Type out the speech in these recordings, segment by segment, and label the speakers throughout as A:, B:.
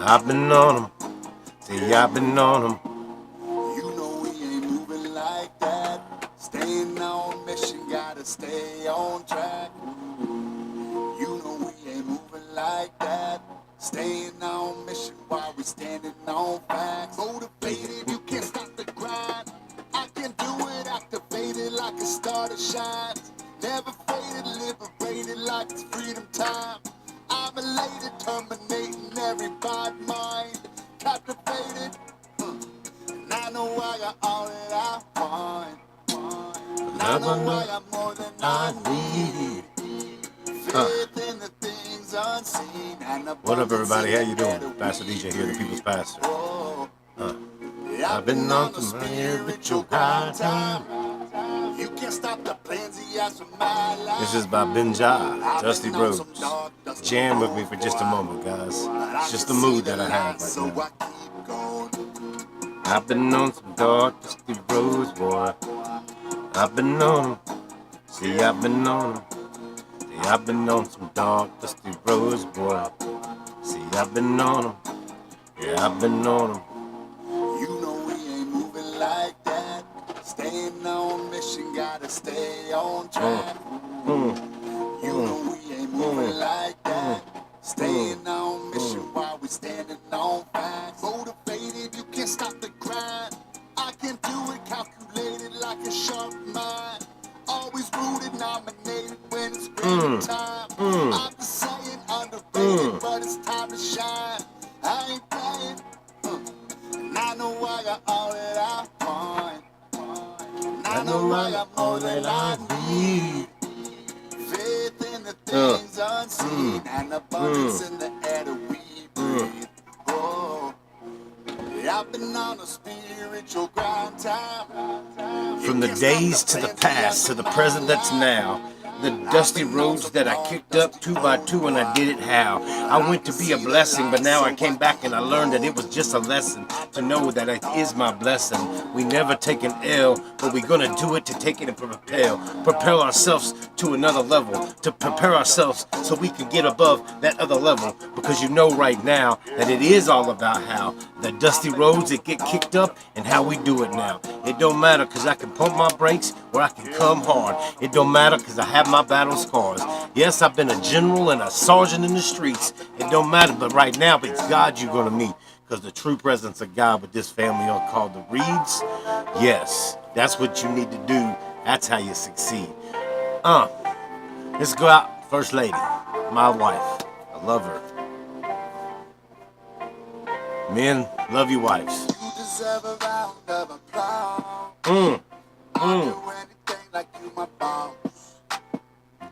A: I've been on them. See, I've been on them.
B: You know we ain't moving like that. Staying on mission, gotta stay on track. You know we ain't moving like that. Staying on mission while we standing on facts. Motivated, you can't stop the grind. I can do it, activated like a star that shines. Never faded, liberated like it's freedom time. I'm elated, terminating every bad mind. Captivated, and I know I got all that I want. And I know I got more than I need. Faith in the things unseen.
A: What up, everybody? How you doing? Pastor DJ here, the People's Pastor. I've been on some spiritual grind time.
B: You can't stop the plans he has for my life.
A: This is by Benja, Dusty Rhodes. Jam with me for just a moment, guys. It's just the mood that I have right now. I've been on some dark, dusty roads, boy. I've been on them. See, I've been on them. See, I've been on some dark, dusty roads, boy. See, I've been on them. Yeah, I've been on them.
B: You know we ain't moving like that. Staying on mission, gotta stay on track. You know we ain't moving like that. Staying on mission while we standing on facts. Motivated, you can't stop the grind. I can do it, calculated like a sharp mind. Always rooted, nominated when it's great time. I'm just saying underrated, but it's time to shine. I ain't playing, and I know I got all that I want. And I know I got more than I need. Faith in the things unseen and abundance in the air that we breathe. Oh, yeah, I've been on a spiritual grind time.
A: From the days to the past to the present that's now, the dusty roads that I kicked up 2 by 2 and I did it how. I went to be a blessing, but now I came back and I learned that it was just a lesson to know that it is my blessing. We never take an L, but we're gonna do it to take it and propel ourselves to another level, to prepare ourselves so we can get above that other level. Because you know right now that it is all about how the dusty roads that get kicked up and how we do it now. It don't matter because I can pump my brakes or I can come hard. It don't matter because I have my battle scars. Yes, I've been a general and a sergeant in the streets. It don't matter, but right now it's God you're gonna meet. Because the true presence of God with this family called the Reeds, yes, that's what you need to do. That's how you succeed. Let's go out, First Lady, my wife. I love her. Men, love your wives.
B: You deserve a round of applause. I'll do anything like you my boss.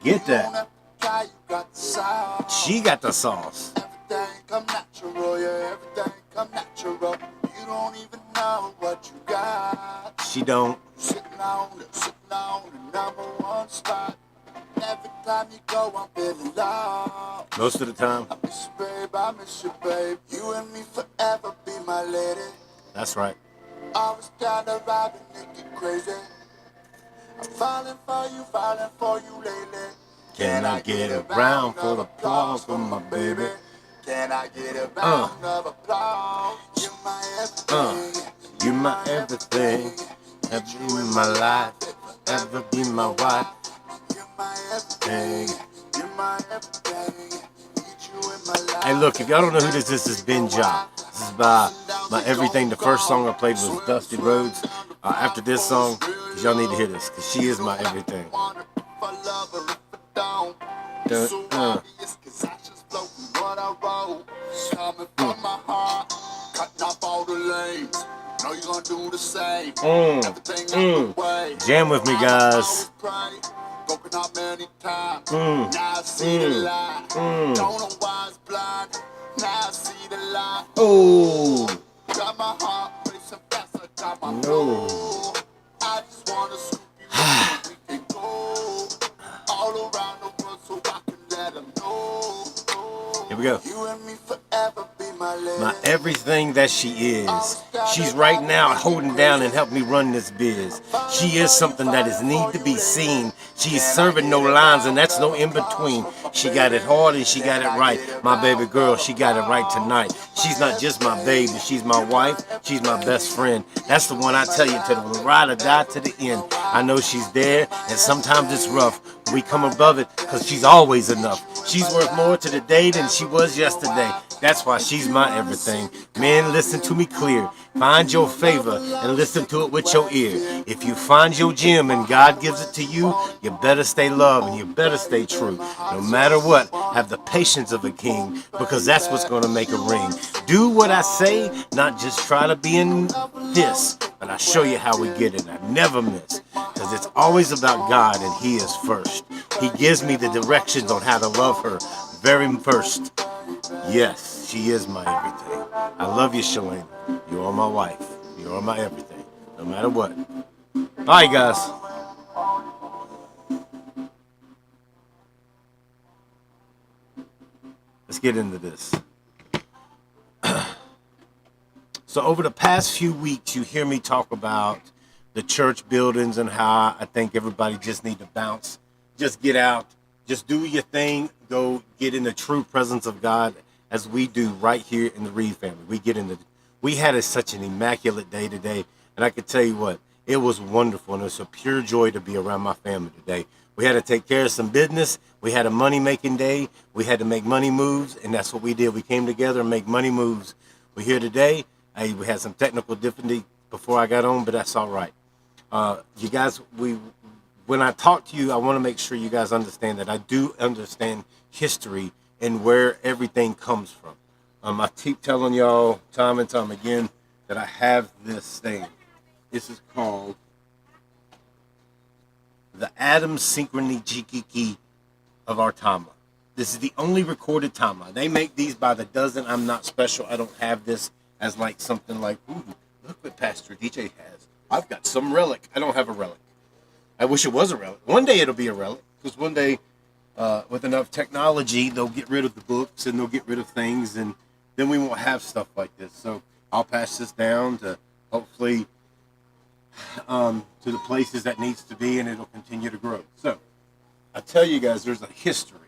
A: Get that.
B: Try, you got the sauce.
A: She got the sauce.
B: Everything come natural, yeah, everything come natural. You don't even know what you got.
A: She don't.
B: Sitting on the number one spot. Every time you go, I'm feeling low.
A: Most of the time.
B: I miss you, babe, I miss you, babe. You and me forever be my lady.
A: That's right.
B: I was kinda riding, it get crazy. I'm falling for you lately.
A: Can I get a round for applause for my baby?
B: Can I get a round of applause? You're my everything.
A: You're my everything. Ever be my life. Ever be my wife.
B: You're my everything. You're my everything. Need you in my life.
A: Hey, look, if y'all don't know who this is Benja. This is by my everything. The first song I played was Dusty Rhodes. After this song, y'all need to hear this, because she is my everything. Jam with me, guys. Oh.
B: Got my heart racing fast, I got my
A: No.
B: flow. I just wanna scoop you we can go all around the world so I can let them know.
A: Here we go.
B: You and me forever be my
A: my everything that she is. She's right now holding down and helping me run this biz. She is something that is need to be seen. She's serving no lines, and that's no in between. She got it hard and she got it right. My baby girl, she got it right tonight. She's not just my baby, she's my wife, she's my best friend. That's the one I tell you, to the ride or die to the end. I know she's there, and sometimes it's rough. We come above it because she's always enough. She's worth more to the day than she was yesterday. That's why she's my everything. Men, listen to me clear. Find your favor and listen to it with your ear. If you find your gem and God gives it to you, you better stay loved and you better stay true. No matter what, have the patience of a king, because that's what's going to make a ring. Do what I say, not just try to be in this, but I show you how we get it. I never miss, because it's always about God and He is first. He gives me the directions on how to love her very first. Yes, she is my everything. I love you, Shalane. You are my wife. You are my everything, no matter what. All right, guys. Let's get into this. So over the past few weeks, you hear me talk about the church buildings and how I think everybody just need to bounce. Just get out. Just do your thing. Go get in the true presence of God, as we do right here in the Reed family. We had such an immaculate day today. And I can tell you what, it was wonderful. And it's a pure joy to be around my family today. We had to take care of some business. We had a money-making day. We had to make money moves. And that's what we did. We came together and make money moves. We're here today. Hey, we had some technical difficulty before I got on, but that's all right. You guys, when I talk to you, I want to make sure you guys understand that I do understand history and where everything comes from. I keep telling y'all time and time again that I have this thing. This is called the Atom Synchrony Jikiki of our timeline. This is the only recorded timeline. They make these by the dozen. I'm not special. I don't have this as like something like, ooh, look what Pastor DJ has. I've got some relic. I don't have a relic. I wish it was a relic. One day it'll be a relic, because one day with enough technology, they'll get rid of the books and they'll get rid of things, and then we won't have stuff like this. So I'll pass this down to hopefully to the places that needs to be, and it'll continue to grow. So I tell you guys, there's a history.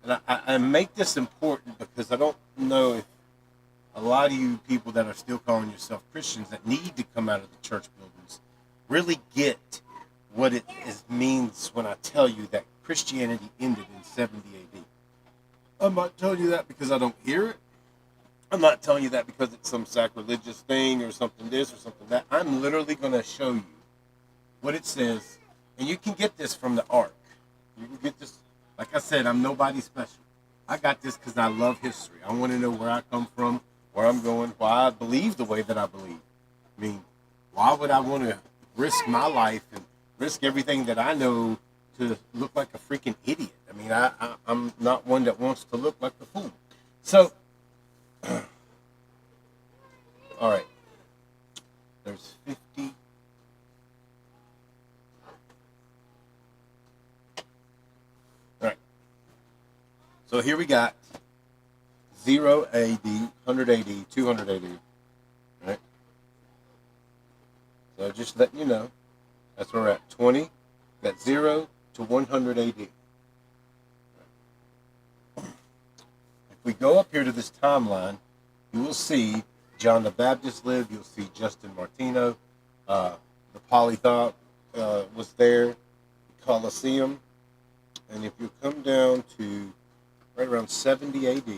A: And I make this important because I don't know if a lot of you people that are still calling yourself Christians that need to come out of the church buildings really get what it means when I tell you that Christianity ended in 70 AD. I'm not telling you that because I don't hear it. I'm not telling you that because it's some sacrilegious thing or something this or something that. I'm literally going to show you what it says. And you can get this from the Ark. You can get this. Like I said, I'm nobody special. I got this because I love history. I want to know where I come from, where I'm going, why I believe the way that I believe. I mean, why would I want to risk my life and risk everything that I know to look like a freaking idiot? I mean, I'm not one that wants to look like a fool. So, all right. There's 50. All right. So here we got 0 AD, 100 AD, 200 AD. Right? So just letting you know, that's where we're at. 20, got 0 to 100 AD. If we go up here to this timeline, you will see John the Baptist lived. You'll see Justin Martino. The Polythop was there. The Colosseum. And if you come down to right around 70 AD,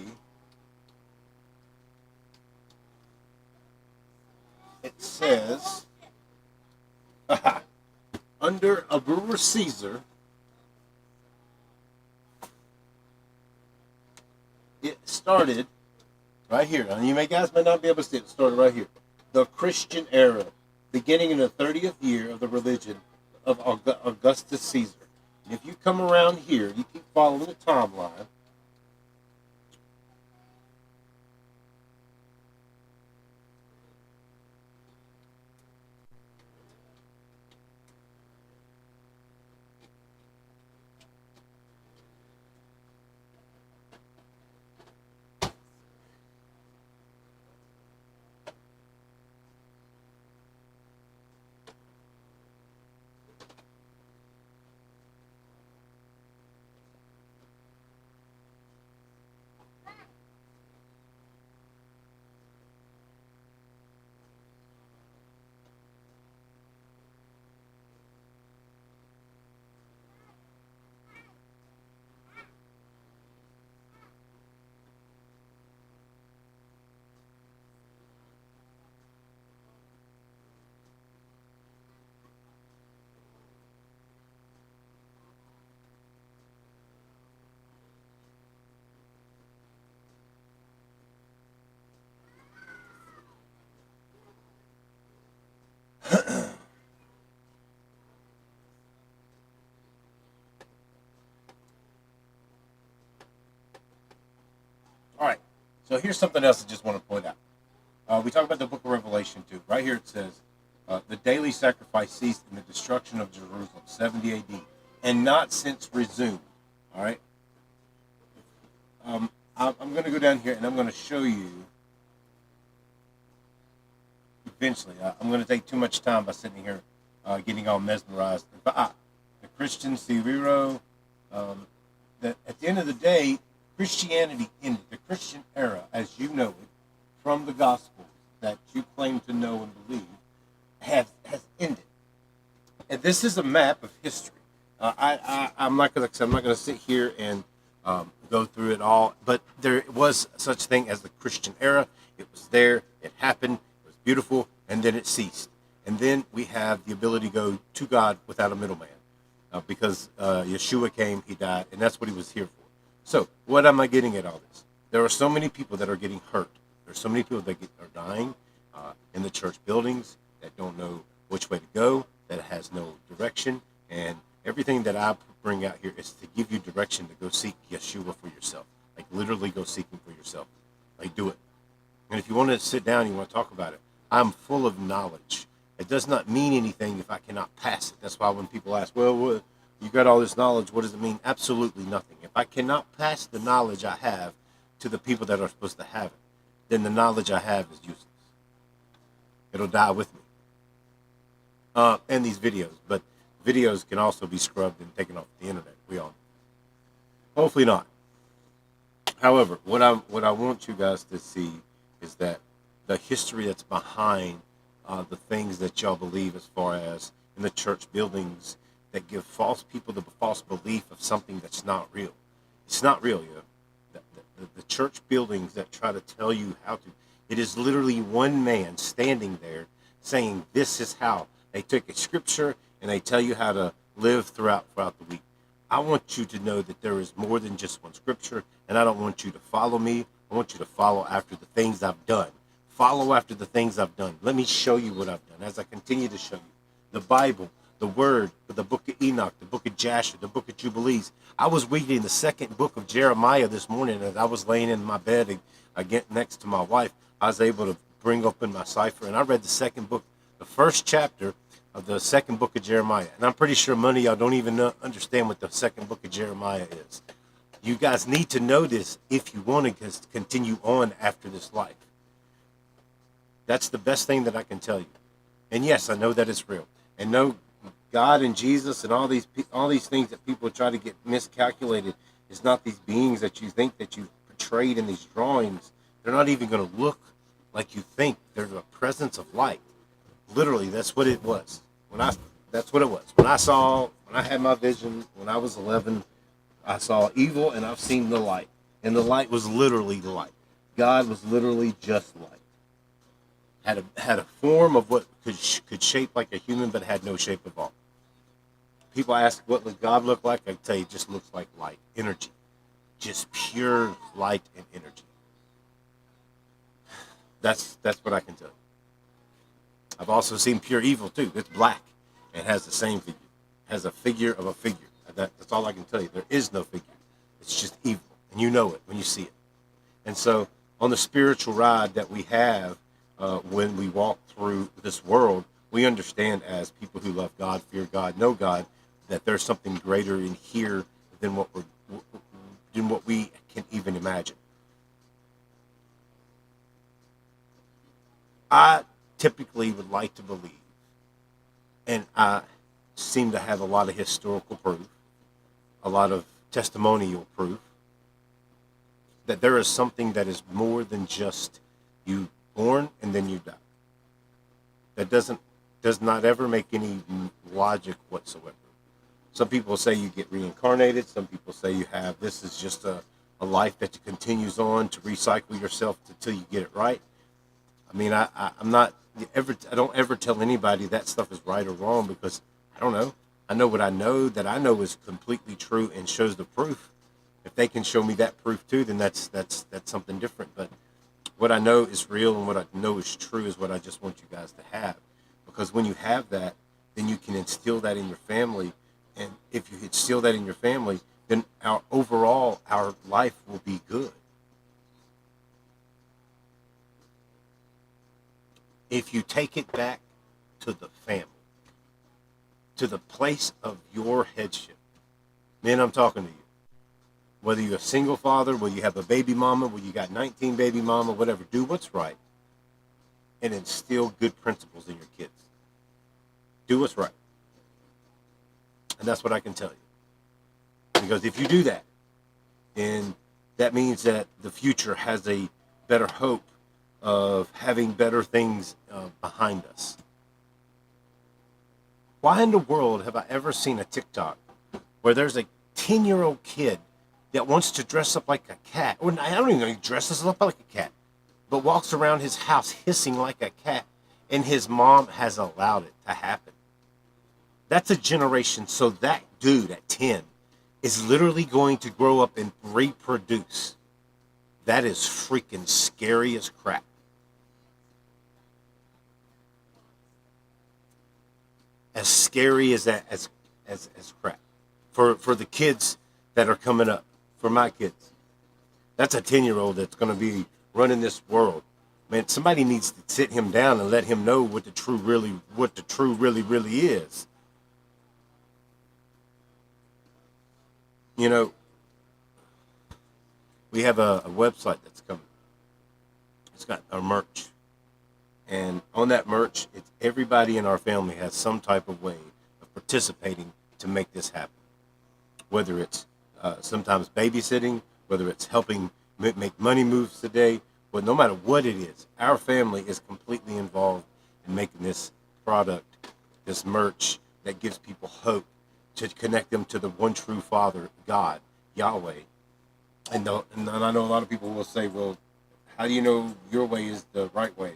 A: it says, under a brewer Caesar, it started right here. Now, you guys may not be able to see it. It started right here. The Christian era, beginning in the 30th year of the religion of Augustus Caesar. And if you come around here, you keep following the timeline. So here's something else I just want to point out. We talk about the book of Revelation too. Right here it says, the daily sacrifice ceased in the destruction of Jerusalem, 70 AD, and not since resumed. All right. I'm going to go down here and I'm going to show you eventually. I'm going to take too much time by sitting here getting all mesmerized. The Christian Civiro, that at the end of the day, Christianity ended. The Christian era, as you know it, from the Gospels that you claim to know and believe, has ended. And this is a map of history. I'm not going to sit here and go through it all, but there was such thing as the Christian era. It was there. It happened. It was beautiful, and then it ceased. And then we have the ability to go to God without a middleman, because Yeshua came, he died, and that's what he was here for. So, what am I getting at all this? There are so many people that are getting hurt. There are so many people that are dying in the church buildings that don't know which way to go, that has no direction, and everything that I bring out here is to give you direction to go seek Yeshua for yourself. Like, literally go seek him for yourself. Like, do it. And if you want to sit down and you want to talk about it, I'm full of knowledge. It does not mean anything if I cannot pass it. That's why when people ask, well, you got all this knowledge, what does it mean? Absolutely nothing. If I cannot pass the knowledge I have to the people that are supposed to have it, then the knowledge I have is useless. It'll die with me. And these videos. But videos can also be scrubbed and taken off the internet. We all know. Hopefully not. However, what I want you guys to see is that the history that's behind the things that y'all believe, as far as in the church buildings, that give false people the false belief of something that's not real. It's not real, yo. The church buildings that try to tell you how to, it is literally one man standing there saying this is how. They take a scripture and they tell you how to live throughout the week. I want you to know that there is more than just one scripture, and I don't want you to follow me. I want you to follow after the things I've done. Follow after the things I've done. Let me show you what I've done as I continue to show you. The Bible, the Word, the book of Enoch, the book of Jasher, the book of Jubilees. I was reading the second book of Jeremiah this morning as I was laying in my bed again next to my wife. I was able to bring open my cipher, and I read the second book, the first chapter of the second book of Jeremiah. And I'm pretty sure many of y'all don't even understand what the second book of Jeremiah is. You guys need to know this if you want to continue on after this life. That's the best thing that I can tell you. And yes, I know that it's real. And no, God and Jesus and all these things that people try to get miscalculated is not these beings that you think that you've portrayed in these drawings. They're not even going to look like you think. They're the presence of light. Literally, that's what it was. That's what it was. When I had my vision, when I was 11, I saw evil and I've seen the light. And the light was literally the light. God was literally just light. Had a form of what could shape like a human, but had no shape at all. People ask, what does God look like? I tell you, it just looks like light, energy. Just pure light and energy. That's what I can tell you. I've also seen pure evil too. It's black and has the same figure. Has a figure of a figure. That's all I can tell you. There is no figure. It's just evil. And you know it when you see it. And so on the spiritual ride that we have when we walk through this world, we understand as people who love God, fear God, know God, that there's something greater in here than what we can even imagine. I typically would like to believe, and I seem to have a lot of historical proof, a lot of testimonial proof, that there is something that is more than just you born and then you die. That does not ever make any logic whatsoever. Some people say you get reincarnated. Some people say you have, this is just a life that continues on to recycle yourself until you get it right. I mean, I don't ever tell anybody that stuff is right or wrong, because I don't know. I know what I know that I know is completely true and shows the proof. If they can show me that proof too, then that's something different. But what I know is real and what I know is true is what I just want you guys to have. Because when you have that, then you can instill that in your family. And if you instill that in your family, then our life will be good. if you take it back to the family, to the place of your headship. Men, I'm talking to you. Whether you're a single father, whether you have a baby mama, whether you got 19 baby mama, whatever, do what's right and instill good principles in your kids. Do what's right. And that's what I can tell you. Because if you do that, then that means that the future has a better hope of having better things behind us. Why in the world have I ever seen a TikTok where there's a 10-year-old kid that wants to dress up like a cat? Or I don't even know, he dresses up like a cat, but walks around his house hissing like a cat, and his mom has allowed it to happen. That's a generation. So that dude at 10 is literally going to grow up and reproduce. That is freaking scary as crap. As scary as that, as crap. For the kids that are coming up, for my kids. That's a 10-year-old that's going to be running this world. Man, somebody needs to sit him down and let him know what the true really is. You know, we have a website that's coming. It's got our merch. And on that merch, it's everybody in our family has some type of way of participating to make this happen. Whether it's sometimes babysitting, whether it's helping make money moves today, but no matter what it is, our family is completely involved in making this product, this merch that gives people hope to connect them to the one true Father, God, Yahweh. And I know a lot of people will say, well, how do you know your way is the right way?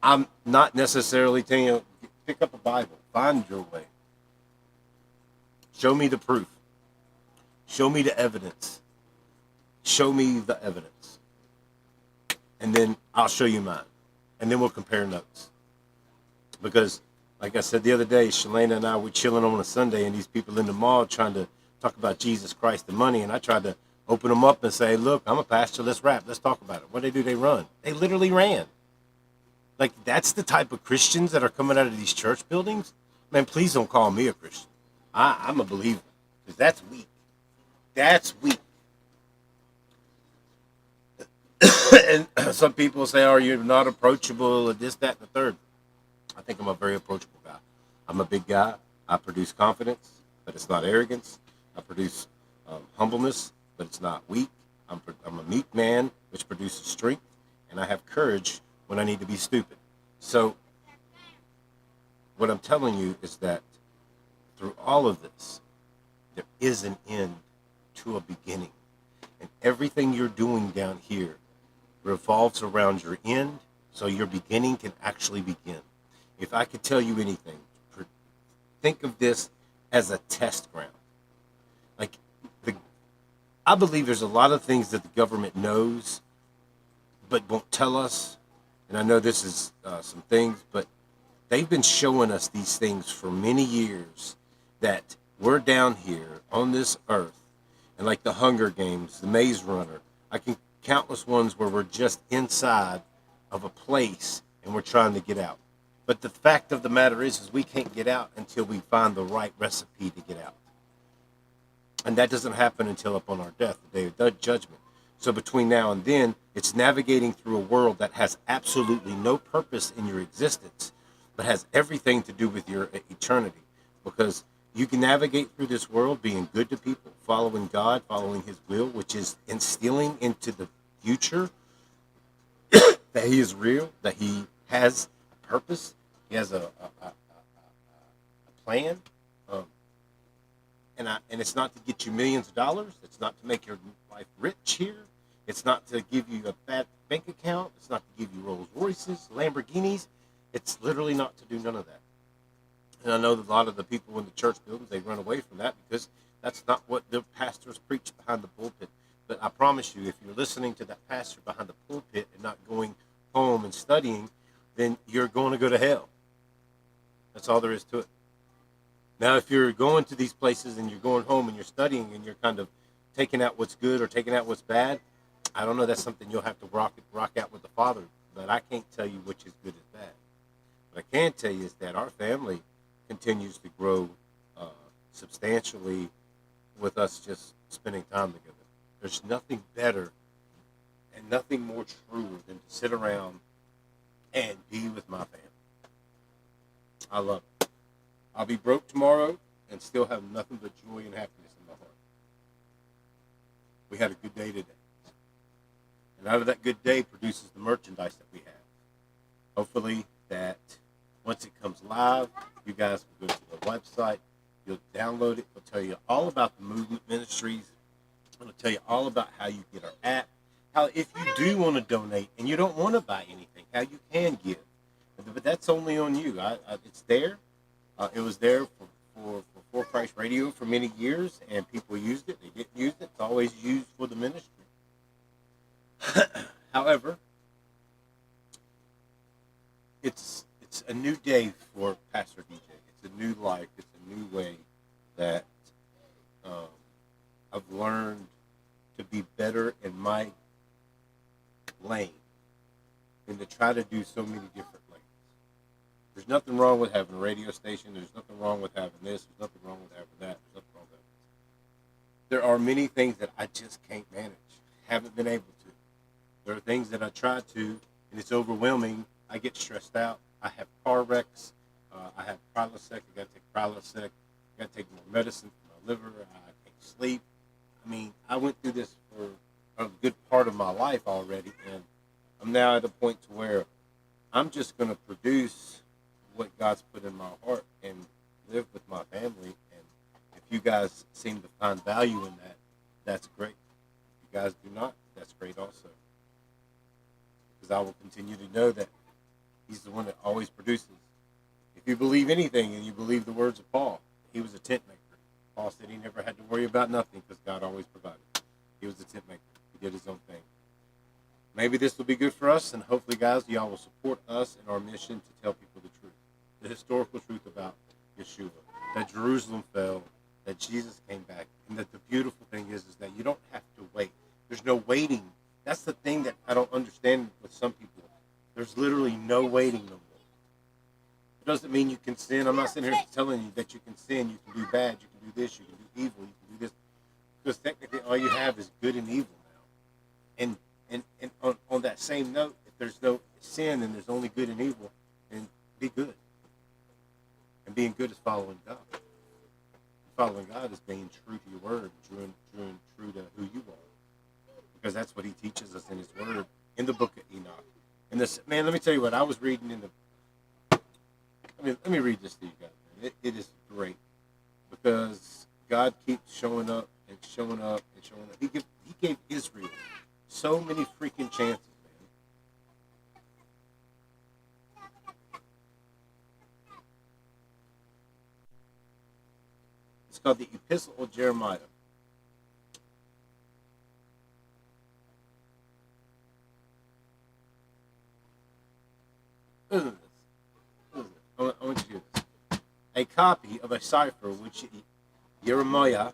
A: I'm not necessarily telling you, pick up a Bible, find your way. Show me the proof. Show me the evidence. Show me the evidence. And then I'll show you mine. And then we'll compare notes. Because, like I said the other day, Shalana and I were chilling on a Sunday, and these people in the mall trying to talk about Jesus Christ and money, and I tried to open them up and say, look, I'm a pastor, let's rap, let's talk about it. What did they do? They run. They literally ran. Like, that's the type of Christians that are coming out of these church buildings. Man, please don't call me a Christian. I'm a believer. Because that's weak. That's weak. And some people say, oh, you're not approachable, or this, that, and the third. I think I'm a very approachable guy. I'm a big guy. I produce confidence, but it's not arrogance. I produce humbleness, but it's not weak. I'm a meek man, which produces strength. And I have courage when I need to be stupid. So what I'm telling you is that through all of this, there is an end to a beginning. And everything you're doing down here revolves around your end, so your beginning can actually begin. If I could tell you anything, think of this as a test ground. Like, I believe there's a lot of things that the government knows but won't tell us. And I know this is some things, but they've been showing us these things for many years, that we're down here on this earth, and like the Hunger Games, the Maze Runner, I can countless ones where we're just inside of a place and we're trying to get out. But the fact of the matter is we can't get out until we find the right recipe to get out. And that doesn't happen until upon our death, the day of the judgment. So between now and then, it's navigating through a world that has absolutely no purpose in your existence, but has everything to do with your eternity. Because you can navigate through this world being good to people, following God, following his will, which is instilling into the future that he is real, that he has a purpose, he has a plan. And it's not to get you millions of dollars. It's not to make your life rich here. It's not to give you a fat bank account. It's not to give you Rolls Royces, Lamborghinis. It's literally not to do none of that. And I know that a lot of the people in the church buildings, they run away from that because that's not what the pastors preach behind the pulpit. But I promise you, if you're listening to that pastor behind the pulpit and not going home and studying, then you're going to go to hell. That's all there is to it. Now, if you're going to these places and you're going home and you're studying and you're kind of taking out what's good or taking out what's bad, I don't know. That's something you'll have to rock out with the Father. But I can't tell you which is good and bad. can tell you is that our family continues to grow uh, substantially with us just spending time together. There's nothing better and nothing more true than to sit around and be with my family. I love it. I'll be broke tomorrow and still have nothing but joy and happiness in my heart. We had a good day today. And out of that good day produces the merchandise that we have. Hopefully that once it comes live, you guys will go to the website, you'll download it, it'll tell you all about the Movement Ministries, it'll tell you all about how you get our app, how if you do want to donate and you don't want to buy anything, how you can give. But that's only on you. It's there. It was there for Christ Radio for many years, and people used it. They didn't use it. It's always used for the ministry. However, it's a new day for Pastor DJ. It's a new life. It's a new way that I've learned to be better in my lane than to try to do so many different lanes. There's nothing wrong with having a radio station. There's nothing wrong with having this. There's nothing wrong with having that. There's nothing wrong with that. There are many things that I just can't manage. Haven't been able to. There are things that I try to, and it's overwhelming. I get stressed out. I have car wrecks. I have Prilosec. I got to take Prilosec. I got to take more medicine for my liver. I can't sleep. I mean, I went through this for a good part of my life already, and I'm now at a point to where I'm just going to produce what God's put in my heart and live with my family. And if you guys seem to find value in that, that's great. If you guys do not, that's great also. Because I will continue to know that He's the one that always produces. If you believe anything and you believe the words of Paul, he was a tent maker. Paul said he never had to worry about nothing because God always provided. He was a tent maker. He did his own thing. Maybe this will be good for us, and hopefully, guys, y'all will support us in our mission to tell people the truth. The historical truth about Yeshua. That Jerusalem fell, that Jesus came back, and that the beautiful thing is that you don't have to wait. There's no waiting. That's the thing that I don't understand with some people. There's literally no waiting no more. It doesn't mean you can sin. I'm not sitting here telling you that you can sin, you can do bad, you can do this, you can do evil, you can do this. Because technically all you have is good and evil now. And on that same note, if there's no sin and there's only good and evil, then be good. And being good is following God. Following God is being true to your word, true to who you are. Because that's what he teaches us in his word in the book of Enoch. And this, man, let me tell you what I was reading in the. Let me read this to you guys. It is great because God keeps showing up and showing up and showing up. He gave Israel so many freaking chances, man. It's called the Epistle of Jeremiah. Listen to this. I want you to hear this. A copy of a cipher which Jeremiah,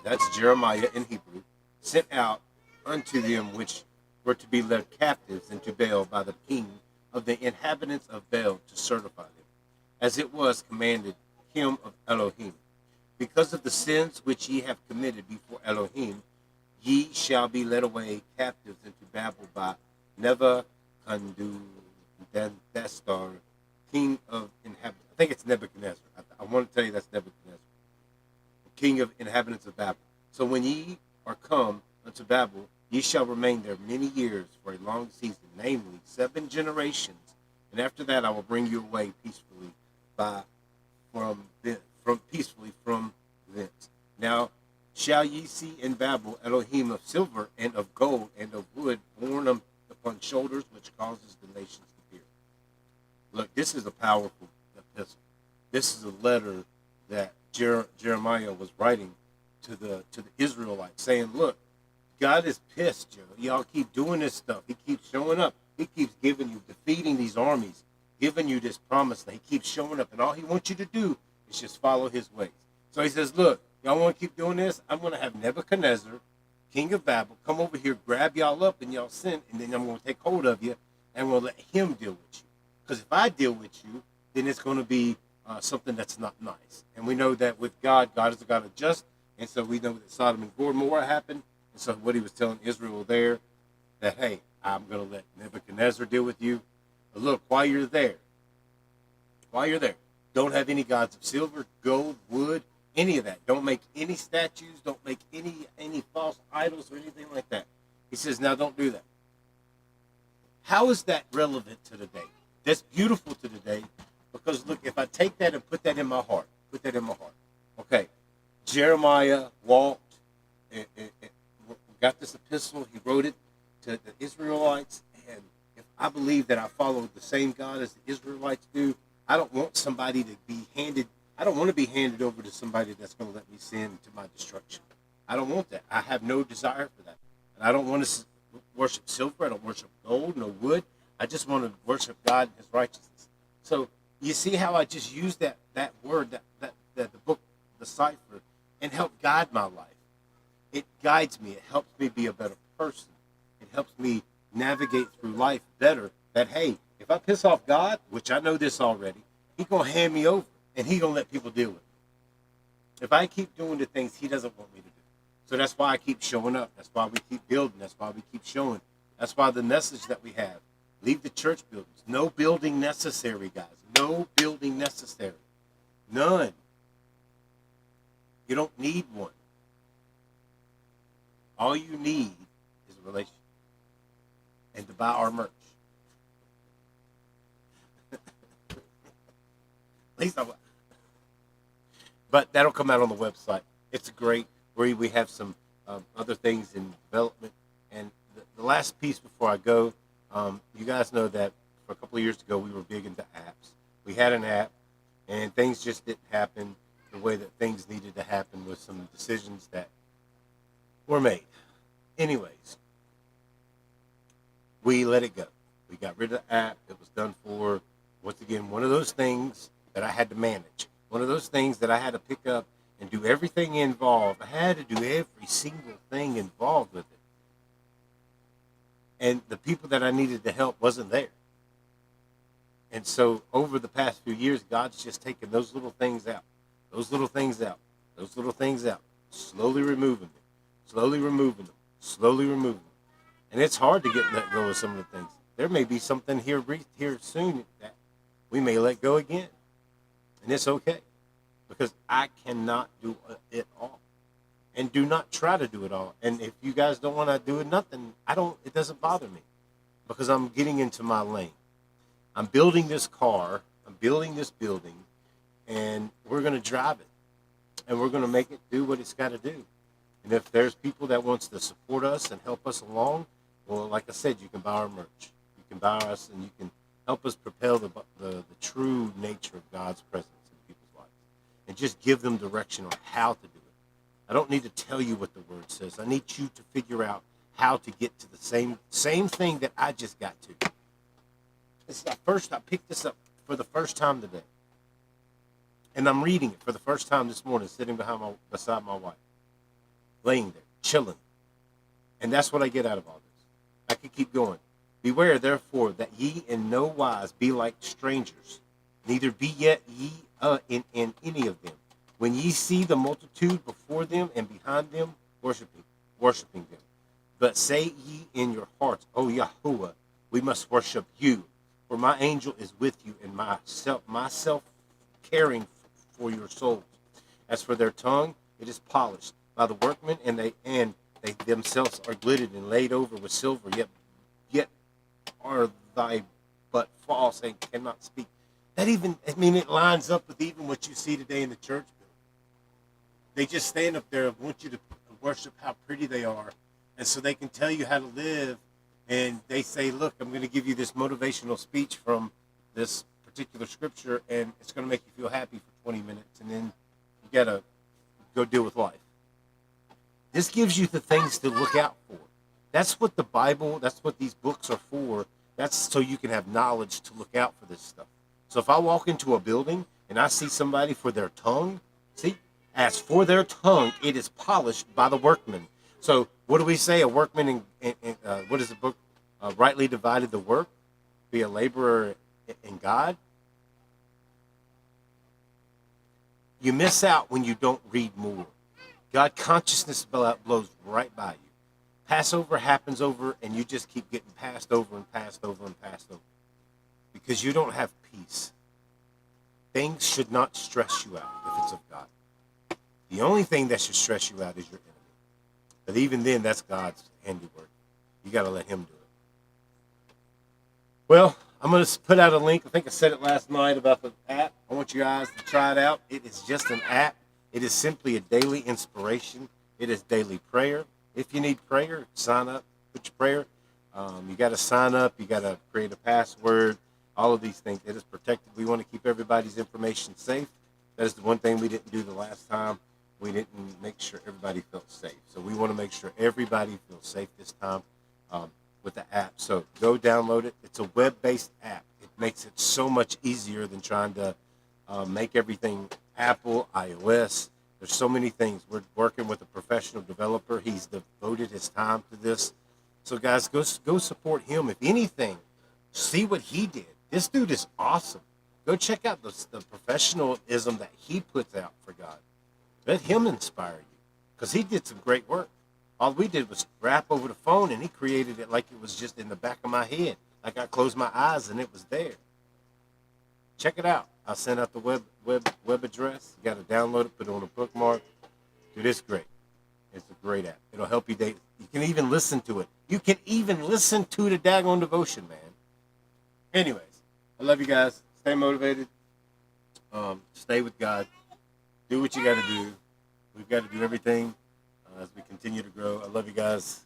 A: that's Jeremiah in Hebrew, sent out unto them which were to be led captives into Baal by the king of the inhabitants of Baal to certify them, as it was commanded him of Elohim. Because of the sins which ye have committed before Elohim, ye shall be led away captives into Babel by Nebuchadnezzar, king of inhabitants. I think it's Nebuchadnezzar. I want to tell you that's Nebuchadnezzar, king of inhabitants of Babel. So when ye are come unto Babel, ye shall remain there many years for a long season, namely 7 generations. And after that I will bring you away peacefully from thence. Now shall ye see in Babel Elohim of silver and of gold and of wood borne upon shoulders, which causes the nations to fear. Look, this is a powerful epistle. This is a letter that Jeremiah was writing to the Israelites, saying, look, God is pissed, Joe. Y'all keep doing this stuff. He keeps showing up. He keeps giving you, defeating these armies, giving you this promise that he keeps showing up. And all he wants you to do is just follow his ways. So he says, look, y'all want to keep doing this? I'm going to have Nebuchadnezzar, king of Babel, come over here, grab y'all up in y'all sin, and then I'm going to take hold of you, and we'll let him deal with you. Because if I deal with you, then it's going to be something that's not nice. And we know that with God, God is a God of justice. And so we know that Sodom and Gomorrah happened. And so what he was telling Israel there, that, hey, I'm going to let Nebuchadnezzar deal with you. But look, while you're there, don't have any gods of silver, gold, wood, any of that. Don't make any statues. Don't make any false idols or anything like that. He says, now don't do that. How is that relevant to today? That's beautiful to today, because look, if I take that and put that in my heart, okay, Jeremiah walked, got this epistle, he wrote it to the Israelites, and if I believe that I follow the same God as the Israelites do, I don't want somebody to be handed, I don't want to be handed over to somebody that's going to let me sin to my destruction. I don't want that. I have no desire for that. And I don't want to worship silver, I don't worship gold, no wood. I just want to worship God and his righteousness. So you see how I just used that word, that the book, the cipher, and help guide my life. It guides me. It helps me be a better person. It helps me navigate through life better. That, hey, if I piss off God, which I know this already, he's going to hand me over, and he's going to let people deal with it. If I keep doing the things he doesn't want me to do. So that's why I keep showing up. That's why we keep building. That's why we keep showing. That's why the message that we have, leave the church buildings. No building necessary, guys. No building necessary. None. You don't need one. All you need is a relationship and to buy our merch. At least but that'll come out on the website. It's great. We have some other things in development. And the last piece before I go, you guys know that for a couple of years ago we were big into apps. We had an app, and things just didn't happen the way that things needed to happen with some decisions that were made. Anyways, we let it go. We got rid of the app. It was done for, once again, one of those things that I had to manage. One of those things that I had to pick up and do everything involved. I had to do every single thing involved with it. And the people that I needed to help wasn't there. And so over the past few years, God's just taken those little things out. Those little things out. Those little things out. Slowly removing them. Slowly removing them. Slowly removing them. And it's hard to let go of some of the things. There may be something here soon that we may let go again. And it's okay. Because I cannot do it all. And do not try to do it all. And if you guys don't want to do it, nothing, it doesn't bother me. Because I'm getting into my lane. I'm building this car. I'm building this building. And we're going to drive it. And we're going to make it do what it's got to do. And if there's people that wants to support us and help us along, well, like I said, you can buy our merch. You can buy us and you can help us propel the true nature of God's presence in people's lives. And just give them direction on how to do it. I don't need to tell you what the word says. I need you to figure out how to get to the same thing that I just got to. I picked this up for the first time today. And I'm reading it for the first time this morning, sitting beside my wife. Laying there, chilling. And that's what I get out of all this. I could keep going. Beware, therefore, that ye in no wise be like strangers, neither be yet ye in any of them. When ye see the multitude before them and behind them, worshiping them. But say ye in your hearts, O Yahuwah, we must worship you. For my angel is with you, and myself caring for your souls. As for their tongue, it is polished by the workmen, and they themselves are glittered and laid over with silver. Yet are thy but false and cannot speak. It lines up with even what you see today in the church. They just stand up there and want you to worship how pretty they are. And so they can tell you how to live. And they say, look, I'm going to give you this motivational speech from this particular scripture, and it's going to make you feel happy for 20 minutes. And then you got to go deal with life. This gives you the things to look out for. That's what the Bible, that's what these books are for. That's so you can have knowledge to look out for this stuff. So if I walk into a building and I see somebody for their tongue, as for their tongue, it is polished by the workman. So what do we say? A workman, what is the book? Rightly divided the word. be a laborer in God, you miss out when you don't read more. God consciousness blows right by you. Passover happens over, and you just keep getting passed over and passed over and passed over because you don't have peace. Things should not stress you out if it's of God. The only thing that should stress you out is your enemy. But even then, that's God's handiwork. You got to let him do it. Well, I'm going to put out a link. I think I said it last night about the app. I want you guys to try it out. It is just an app. It is simply a daily inspiration. It is daily prayer. If you need prayer, sign up, put your prayer. You got to sign up. You got to create a password. All of these things. It is protected. We want to keep everybody's information safe. That is the one thing we didn't do the last time. We didn't make sure everybody felt safe. So we want to make sure everybody feels safe this time with the app. So go download it. It's a web-based app. It makes it so much easier than trying to make everything Apple, iOS. There's so many things. We're working with a professional developer. He's devoted his time to this. So guys, go support him. If anything, see what he did. This dude is awesome. Go check out the professionalism that he puts out for God. Let him inspire you, because he did some great work. All we did was rap over the phone, and he created it like it was just in the back of my head. Like I closed my eyes, and it was there. Check it out. I'll send out the web address. You got to download it, put it on a bookmark. Dude, it's great. It's a great app. It'll help you date. You can even listen to it. You can even listen to the daggone devotion, man. Anyways, I love you guys. Stay motivated. Stay with God. Do what you got to do. We've got to do everything as we continue to grow. I love you guys.